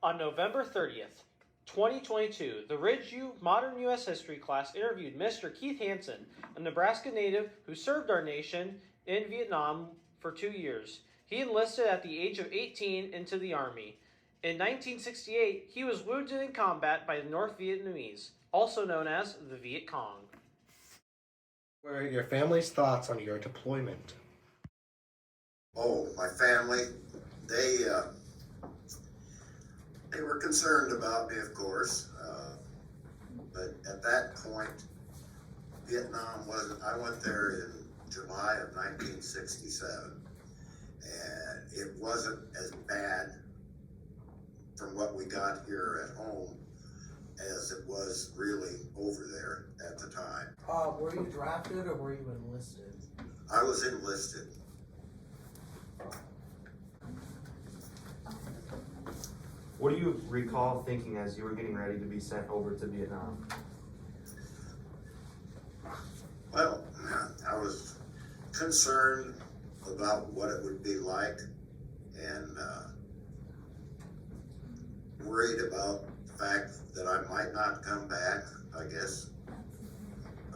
On November 30th, 2022, the Ridgeview Modern U.S. History class interviewed Mr. Keith Hansen, a Nebraska native who served our nation in Vietnam for 2 years. He enlisted at the age of 18 into the Army. In 1968, he was wounded in combat by the North Vietnamese, also known as the Viet Cong. What are your family's thoughts on your deployment? Oh, my family, they were concerned about me, of course, but at that point, Vietnam wasn't. I went there in July of 1967, and it wasn't as bad from what we got here at home as it was really over there at the time. Were you drafted or were you enlisted? I was enlisted. What do you recall thinking as you were getting ready to be sent over to Vietnam? Well, I was concerned about what it would be like and worried about the fact that I might not come back, I guess.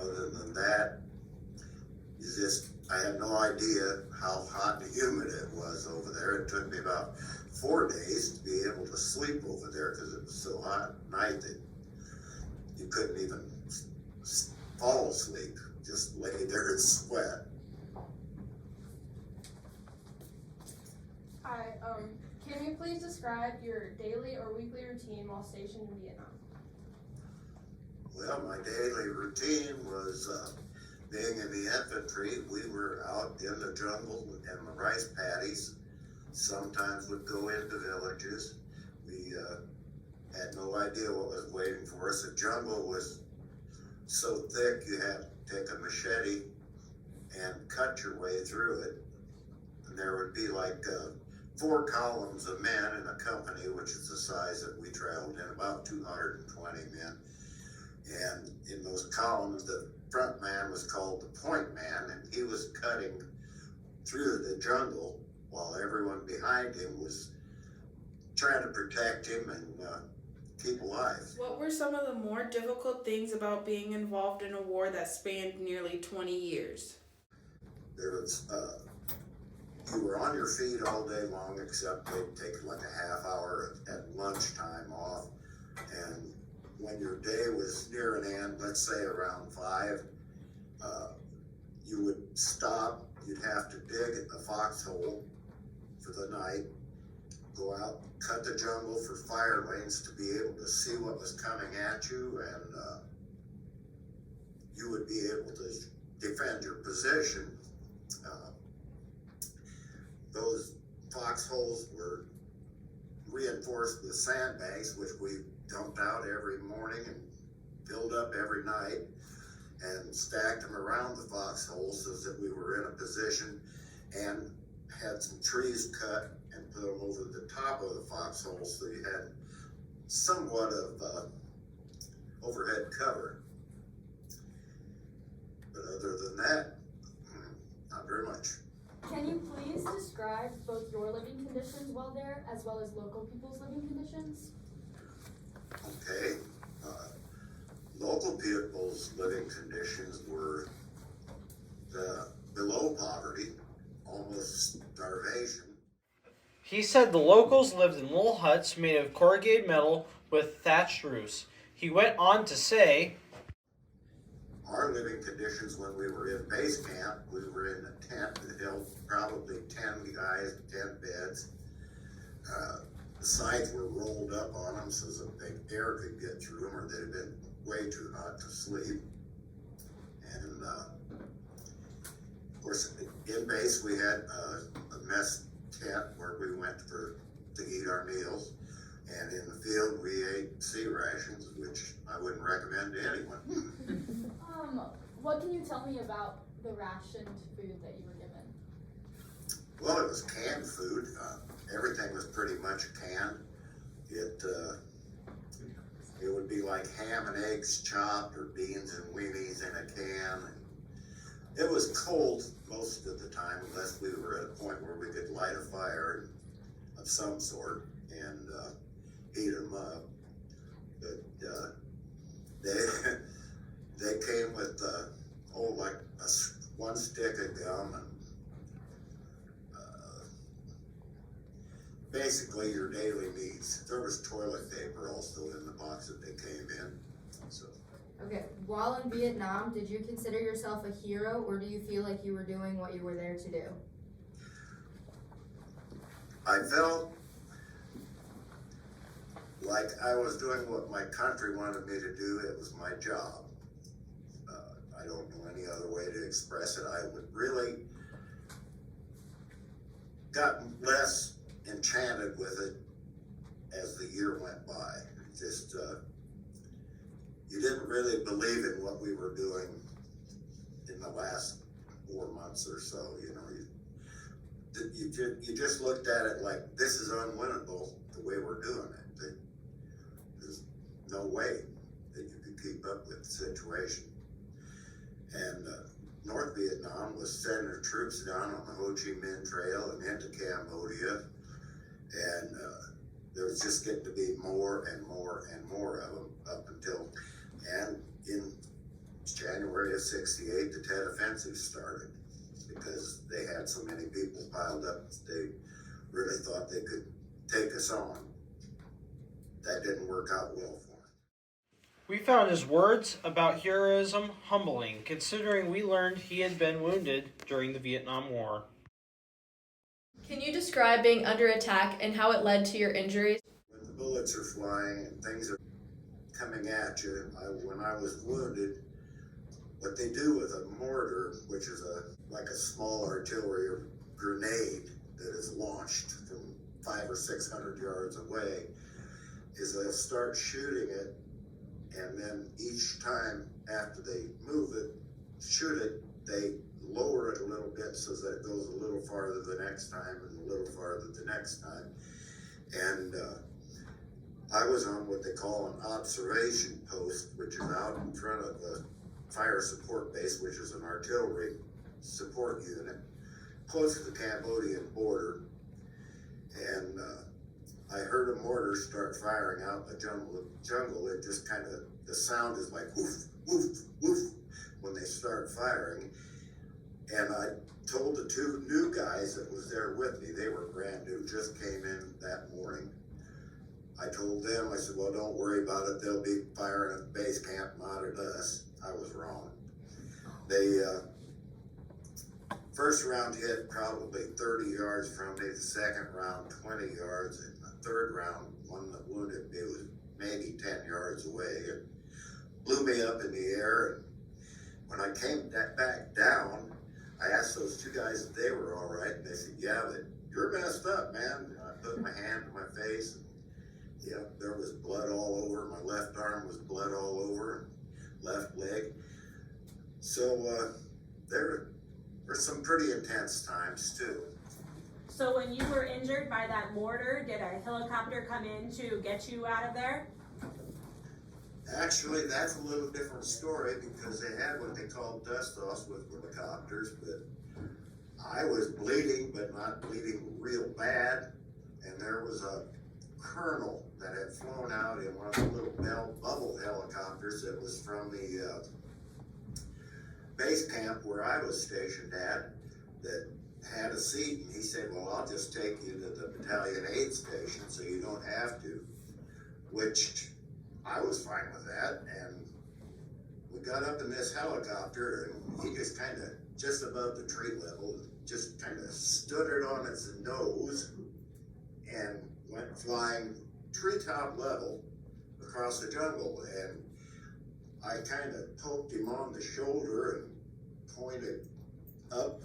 Other than that, I had no idea how hot and humid it was over there. It took me about 4 days to be able to sleep over there because it was so hot at night that you couldn't even fall asleep, just lay there and sweat. Hi, can you please describe your daily or weekly routine while stationed in Vietnam? Well, my daily routine was being in the infantry. We were out in the jungle and the rice paddies. Sometimes would go into villages. We had no idea what was waiting for us. The jungle was so thick you had to take a machete and cut your way through it. And there would be like 4 columns of men in a company, which is the size that we traveled in, about 220 men. And in those columns, the front man was called the point man, and he was cutting through the jungle while everyone behind him was trying to protect him and keep alive. What were some of the more difficult things about being involved in a war that spanned nearly 20 years? There was, you were on your feet all day long, except they'd take like a half hour at lunchtime off. And when your day was near an end, let's say around 5, you would stop. You'd have to dig a foxhole for the night, go out, cut the jungle for fire lanes to be able to see what was coming at you, and you would be able to defend your position. Those foxholes were reinforced with sandbags, which we dumped out every morning and filled up every night and stacked them around the foxholes so that we were in a position, and had some trees cut and put them over the top of the foxholes so you had somewhat of overhead cover. But other than that, not very much. Can you please describe both your living conditions while there as well as local people's living conditions? Okay. Local people's living conditions were below poverty, almost starvation. He said the locals lived in little huts made of corrugated metal with thatched roofs. He went on to say, Our living conditions when we were in base camp, we were in a tent that held probably 10 guys, 10 beds. The sides were rolled up on them so that the air could get through them, or they'd have been way too hot to sleep. And of course, in base we had a mess tent where we went to eat our meals. And in the field we ate sea rations, which I wouldn't recommend to anyone. What can you tell me about the rationed food that you were given? Well, it was canned food. Everything was pretty much canned. It would be like ham and eggs chopped, or beans and weenies in a can. It was cold most of the time, unless we were at a point where we could light a fire of some sort and heat basically your daily needs. There was toilet paper also in the box that they came in, so. Okay, while in Vietnam, did you consider yourself a hero, or do you feel like you were doing what you were there to do? I felt like I was doing what my country wanted me to do. It was my job. I don't know any other way to express it. I would really got less enchanted with it as the year went by. Just, you didn't really believe in what we were doing in the last 4 months or so, you know. You just looked at it like, this is unwinnable the way we're doing it. There's no way that you could keep up with the situation. And North Vietnam was sending their troops down on the Ho Chi Minh Trail and into Cambodia. And there was just getting to be more and more and more of them up until, and in January of '68, the Tet Offensive started because they had so many people piled up. They really thought they could take us on. That didn't work out well for them. We found his words about heroism humbling, considering we learned he had been wounded during the Vietnam War. Can you describe being under attack and how it led to your injuries? When the bullets are flying and things are coming at you, when I was wounded, what they do with a mortar, which is like a small artillery grenade that is launched from 500 or 600 yards away, is they'll start shooting it, and then each time after they move it, shoot it, they lower it a little bit so that it goes a little farther the next time and a little farther the next time. And I was on what they call an observation post, which is out in front of the fire support base, which is an artillery support unit, close to the Cambodian border. And I heard a mortar start firing out in the jungle. It just kind of, the sound is like woof, woof, woof when they start firing. And I told the two new guys that was there with me, they were brand new, just came in that morning. I told them, I said, well, don't worry about it. They'll be firing at base camp, not at us. I was wrong. They, first round hit probably 30 yards from me, the second round 20 yards, and the third round, one that wounded me was maybe 10 yards away. It blew me up in the air, and when I came back down, I asked those two guys if they were all right, and they said, yeah, but you're messed up, man. And I put my hand to my face, and yeah, there was blood all over. My left arm was blood all over, and left leg. So there were some pretty intense times too. So when you were injured by that mortar, did a helicopter come in to get you out of there? Actually, that's a little different story because they had what they called dust-offs with helicopters, but I was bleeding, but not bleeding real bad, and there was a colonel that had flown out in one of the little bubble helicopters that was from the base camp where I was stationed at, that had a seat, and he said, well, I'll just take you to the battalion aid station so you don't have to, which I was fine with that. And we got up in this helicopter, and he just kind of, just above the tree level, just kind of stood it on its nose and went flying treetop level across the jungle. And I kind of poked him on the shoulder and pointed up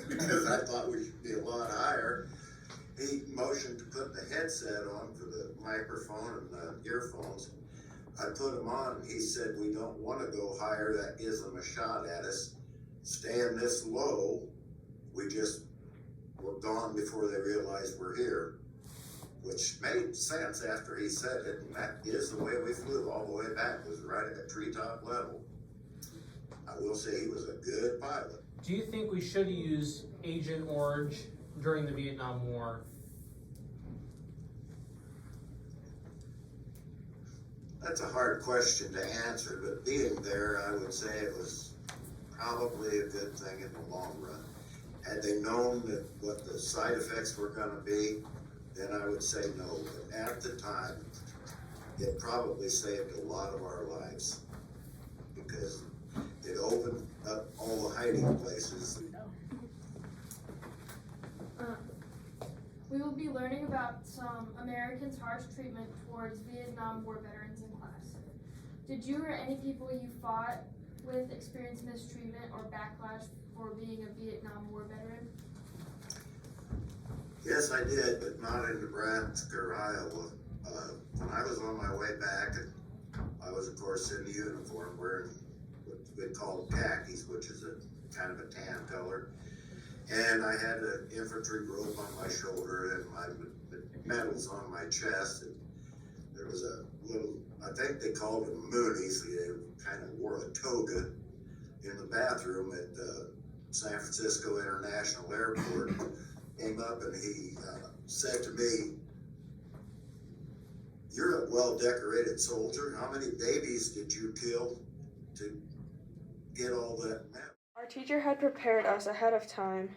because I thought we should be a lot higher. He motioned to put the headset on for the microphone and the earphones. I put them on, and he said, we don't want to go higher. That gives them a shot at us. Staying this low, we just were gone before they realized we're here, which made sense after he said it, and that is the way we flew all the way back, was right at treetop level. I will say he was a good pilot. Do you think we should have used Agent Orange during the Vietnam War? That's a hard question to answer, but being there, I would say it was probably a good thing in the long run. Had they known that what the side effects were going to be, then I would say no. But at the time, it probably saved a lot of our lives because it opened up all the hiding places. We will be learning about some Americans' harsh treatment towards Vietnam War veterans in class. Did you or any people you fought with experience mistreatment or backlash for being a Vietnam War veteran? Yes, I did, but not in Nebraska or Iowa. When I was on my way back, I was, of course, in uniform, wearing what we call khakis, which is a kind of a tan color. And I had an infantry robe on my shoulder and my medals on my chest. And there was a little, I think they called them moonies. They kind of wore a toga in the bathroom at San Francisco International Airport. Came up and he said to me, "You're a well-decorated soldier. How many babies did you kill to get all that medal?" Our teacher had prepared us ahead of time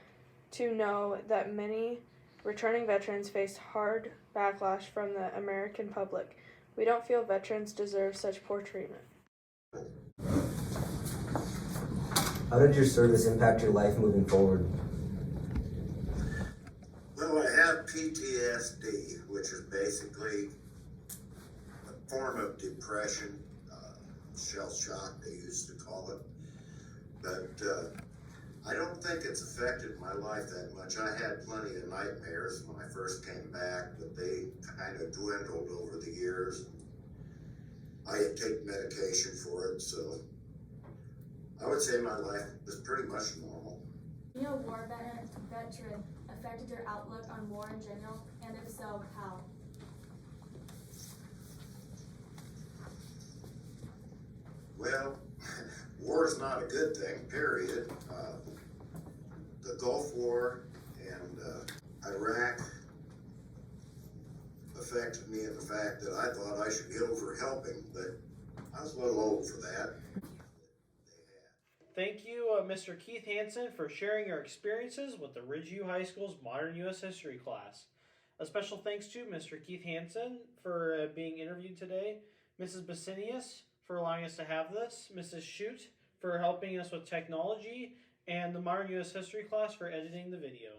to know that many returning veterans faced hard backlash from the American public. We don't feel veterans deserve such poor treatment. How did your service impact your life moving forward? Well, I have PTSD, which is basically a form of depression, shell shock they used to call it. But I don't think it's affected my life that much. I had plenty of nightmares when I first came back, but they kind of dwindled over the years. I had taken medication for it, so I would say my life was pretty much normal. Being a war veteran affected your outlook on war in general, and if so, how? Well, war is not a good thing, period. The Gulf War and Iraq affected me in the fact that I thought I should get over helping, but I was a little old for that. Thank you, Mr. Keith Hansen, for sharing your experiences with the Ridgeview High School's Modern U.S. History class. A special thanks to Mr. Keith Hansen for being interviewed today, Mrs. Basinius for allowing us to have this, Mrs. Shute for helping us with technology, and the Modern U.S. History class for editing the video.